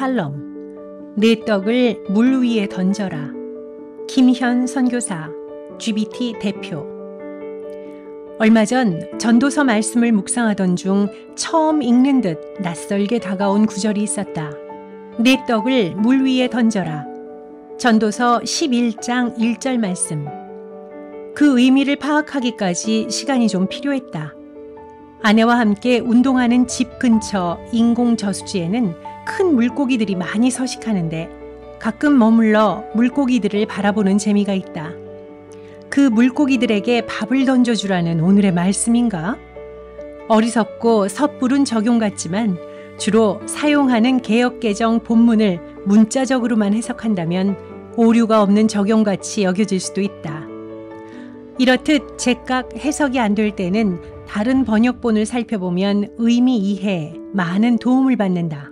칼럼, 내 떡을 물 위에 던져라. 김현 선교사, GBT 대표. 얼마 전 전도서 말씀을 묵상하던 중 처음 읽는 듯 낯설게 다가온 구절이 있었다. 내 떡을 물 위에 던져라. 전도서 11장 1절 말씀. 그 의미를 파악하기까지 시간이 좀 필요했다. 아내와 함께 운동하는 집 근처 인공 저수지에는 큰 물고기들이 많이 서식하는데 가끔 머물러 물고기들을 바라보는 재미가 있다. 그 물고기들에게 밥을 던져주라는 오늘의 말씀인가? 어리석고 섣부른 적용 같지만 주로 사용하는 개역개정 본문을 문자적으로만 해석한다면 오류가 없는 적용같이 여겨질 수도 있다. 이렇듯 제각 해석이 안 될 때는 다른 번역본을 살펴보면 의미 이해에 많은 도움을 받는다.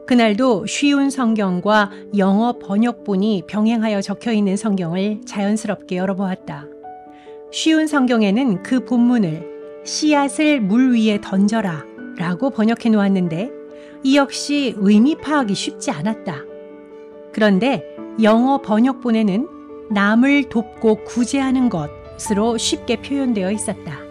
그날도 쉬운 성경과 영어 번역본이 병행하여 적혀있는 성경을 자연스럽게 열어보았다. 쉬운 성경에는 그 본문을 씨앗을 물 위에 던져라 라고 번역해 놓았는데 이 역시 의미 파악이 쉽지 않았다. 그런데 영어 번역본에는 남을 돕고 구제하는 것으로 쉽게 표현되어 있었다.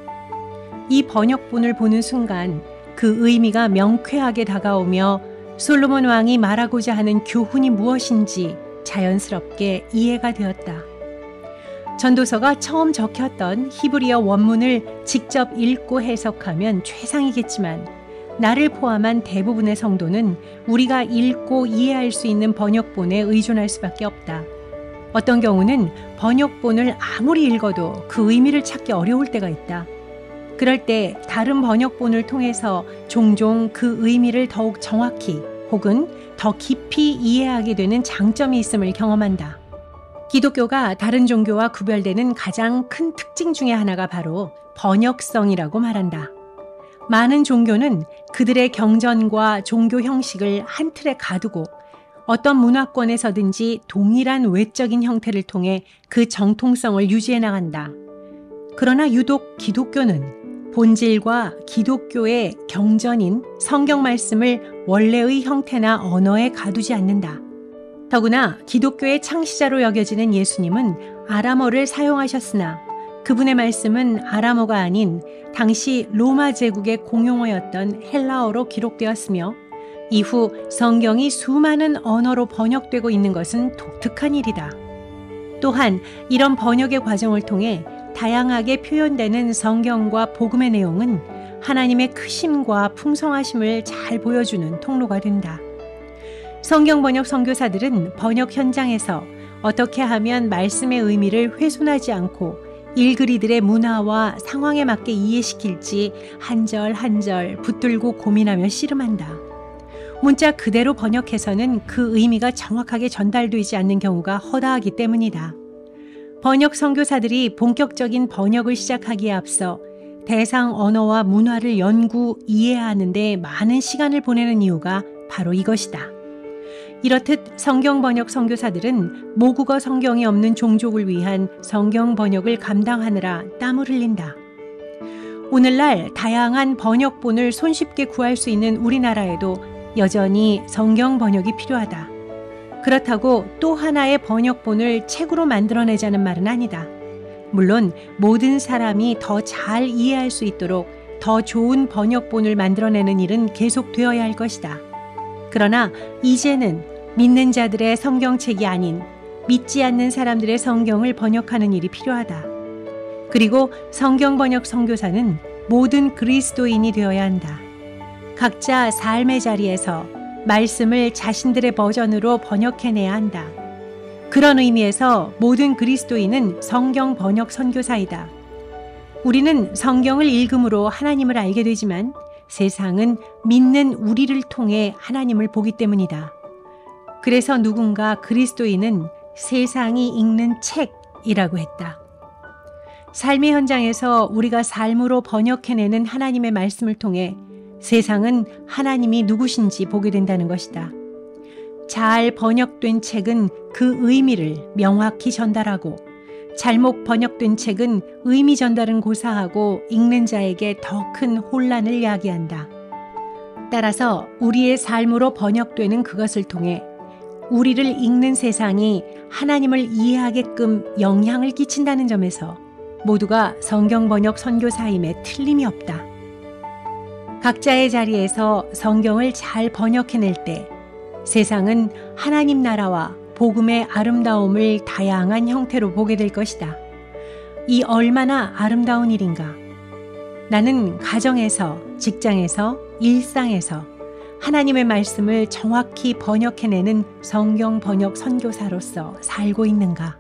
이 번역본을 보는 순간 그 의미가 명쾌하게 다가오며 솔로몬 왕이 말하고자 하는 교훈이 무엇인지 자연스럽게 이해가 되었다. 전도서가 처음 적혔던 히브리어 원문을 직접 읽고 해석하면 최상이겠지만 나를 포함한 대부분의 성도는 우리가 읽고 이해할 수 있는 번역본에 의존할 수밖에 없다. 어떤 경우는 번역본을 아무리 읽어도 그 의미를 찾기 어려울 때가 있다. 그럴 때 다른 번역본을 통해서 종종 그 의미를 더욱 정확히 혹은 더 깊이 이해하게 되는 장점이 있음을 경험한다. 기독교가 다른 종교와 구별되는 가장 큰 특징 중에 하나가 바로 번역성이라고 말한다. 많은 종교는 그들의 경전과 종교 형식을 한 틀에 가두고 어떤 문화권에서든지 동일한 외적인 형태를 통해 그 정통성을 유지해 나간다. 그러나 유독 기독교는 본질과 기독교의 경전인 성경 말씀을 원래의 형태나 언어에 가두지 않는다. 더구나 기독교의 창시자로 여겨지는 예수님은 아람어를 사용하셨으나 그분의 말씀은 아람어가 아닌 당시 로마 제국의 공용어였던 헬라어로 기록되었으며 이후 성경이 수많은 언어로 번역되고 있는 것은 독특한 일이다. 또한 이런 번역의 과정을 통해 다양하게 표현되는 성경과 복음의 내용은 하나님의 크심과 풍성하심을 잘 보여주는 통로가 된다. 성경 번역 선교사들은 번역 현장에서 어떻게 하면 말씀의 의미를 훼손하지 않고 일그리들의 문화와 상황에 맞게 이해시킬지 한 절 한 절 붙들고 고민하며 씨름한다. 문자 그대로 번역해서는 그 의미가 정확하게 전달되지 않는 경우가 허다하기 때문이다. 번역 선교사들이 본격적인 번역을 시작하기에 앞서 대상 언어와 문화를 연구, 이해하는 데 많은 시간을 보내는 이유가 바로 이것이다. 이렇듯 성경 번역 선교사들은 모국어 성경이 없는 종족을 위한 성경 번역을 감당하느라 땀을 흘린다. 오늘날 다양한 번역본을 손쉽게 구할 수 있는 우리나라에도 여전히 성경 번역이 필요하다. 그렇다고 또 하나의 번역본을 책으로 만들어내자는 말은 아니다. 물론 모든 사람이 더 잘 이해할 수 있도록 더 좋은 번역본을 만들어내는 일은 계속되어야 할 것이다. 그러나 이제는 믿는 자들의 성경책이 아닌 믿지 않는 사람들의 성경을 번역하는 일이 필요하다. 그리고 성경 번역 선교사는 모든 그리스도인이 되어야 한다. 각자 삶의 자리에서 말씀을 자신들의 버전으로 번역해내야 한다. 그런 의미에서 모든 그리스도인은 성경 번역 선교사이다. 우리는 성경을 읽음으로 하나님을 알게 되지만 세상은 믿는 우리를 통해 하나님을 보기 때문이다. 그래서 누군가 그리스도인은 세상이 읽는 책이라고 했다. 삶의 현장에서 우리가 삶으로 번역해내는 하나님의 말씀을 통해 세상은 하나님이 누구신지 보게 된다는 것이다. 잘 번역된 책은 그 의미를 명확히 전달하고 잘못 번역된 책은 의미 전달은 고사하고 읽는 자에게 더 큰 혼란을 야기한다. 따라서 우리의 삶으로 번역되는 그것을 통해 우리를 읽는 세상이 하나님을 이해하게끔 영향을 끼친다는 점에서 모두가 성경 번역 선교사임에 틀림이 없다. 각자의 자리에서 성경을 잘 번역해낼 때 세상은 하나님 나라와 복음의 아름다움을 다양한 형태로 보게 될 것이다. 이 얼마나 아름다운 일인가. 나는 가정에서, 직장에서, 일상에서 하나님의 말씀을 정확히 번역해내는 성경 번역 선교사로서 살고 있는가.